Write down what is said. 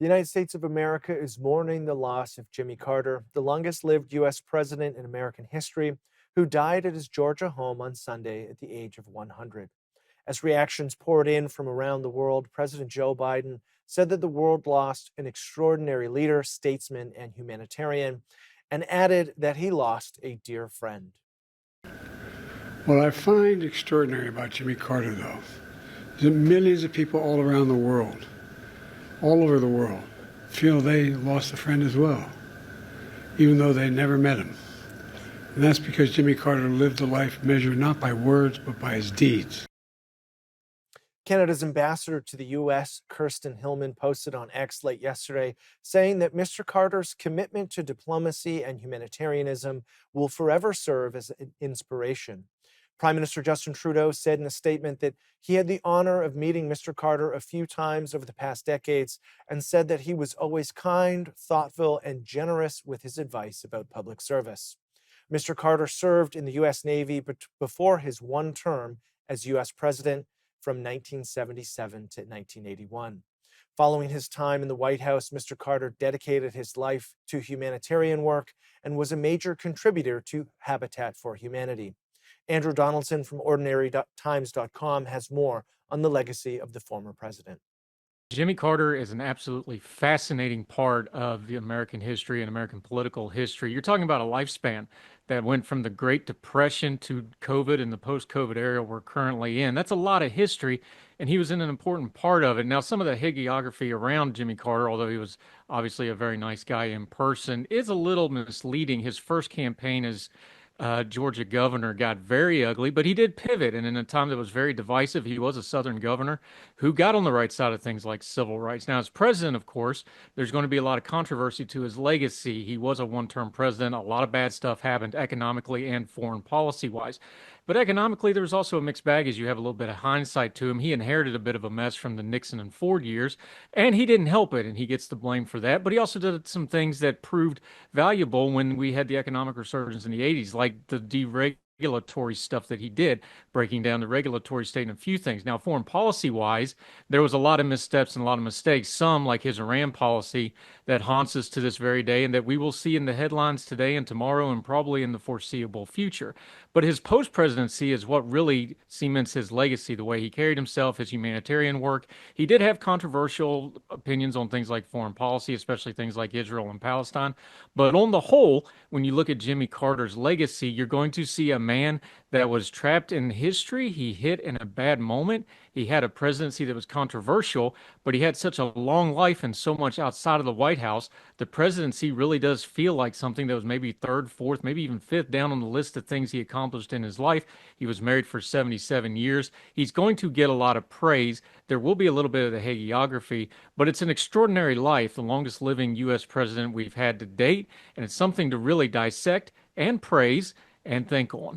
The United States of America is mourning the loss of Jimmy Carter, the longest lived U.S. president in American history, who died at his Georgia home on Sunday at the age of 100. As reactions poured in from around the world, President Joe Biden said that the world lost an extraordinary leader, statesman, and humanitarian, and added that he lost a dear friend. What I find extraordinary about Jimmy Carter, though, is that millions of people all around the world, all over the world, feel they lost a friend as well, even though they never met him. And that's because Jimmy Carter lived a life measured not by words, but by his deeds. Canada's ambassador to the U.S., Kirsten Hillman, posted on X late yesterday saying that Mr. Carter's commitment to diplomacy and humanitarianism will forever serve as an inspiration. Prime Minister Justin Trudeau said in a statement that he had the honor of meeting Mr. Carter a few times over the past decades and said that he was always kind, thoughtful, and generous with his advice about public service. Mr. Carter served in the U.S. Navy before his one term as U.S. president from 1977 to 1981. Following his time in the White House, Mr. Carter dedicated his life to humanitarian work and was a major contributor to Habitat for Humanity. Andrew Donaldson from OrdinaryTimes.com has more on the legacy of the former president. Jimmy Carter is an absolutely fascinating part of the American history and American political history. You're talking about a lifespan that went from the Great Depression to COVID and the post-COVID era we're currently in. That's a lot of history, and he was in an important part of it. Now, some of the hagiography around Jimmy Carter, although he was obviously a very nice guy in person, is a little misleading. His first campaign as Georgia governor got very ugly, but he did pivot. And in a time that was very divisive, he was a Southern governor who got on the right side of things like civil rights. Now, as president, of course, there's going to be a lot of controversy to his legacy. He was a one-term president. A lot of bad stuff happened economically and foreign policy-wise. But economically, there was also a mixed bag as you have a little bit of hindsight to him. He inherited a bit of a mess from the Nixon and Ford years, and he didn't help it, and he gets the blame for that. But he also did some things that proved valuable when we had the economic resurgence in the 80s, like the deregulatory stuff that he did, breaking down the regulatory state and a few things. Now, foreign policy-wise, there was a lot of missteps and a lot of mistakes, some like his Iran policy that haunts us to this very day and that we will see in the headlines today and tomorrow and probably in the foreseeable future. But his post-presidency is what really cements his legacy, the way he carried himself, his humanitarian work. He did have controversial opinions on things like foreign policy, especially things like Israel and Palestine. But on the whole, when you look at Jimmy Carter's legacy, you're going to see a man that was trapped in history. He hit in a bad moment. He had a presidency that was controversial, but he had such a long life and so much outside of the White House. The presidency really does feel like something that was maybe third, fourth, maybe even fifth down on the list of things he accomplished in his life. He was married for 77 years. He's going to get a lot of praise. There will be a little bit of the hagiography, but it's an extraordinary life, the longest living U.S. president we've had to date, and it's something to really dissect and praise and think on.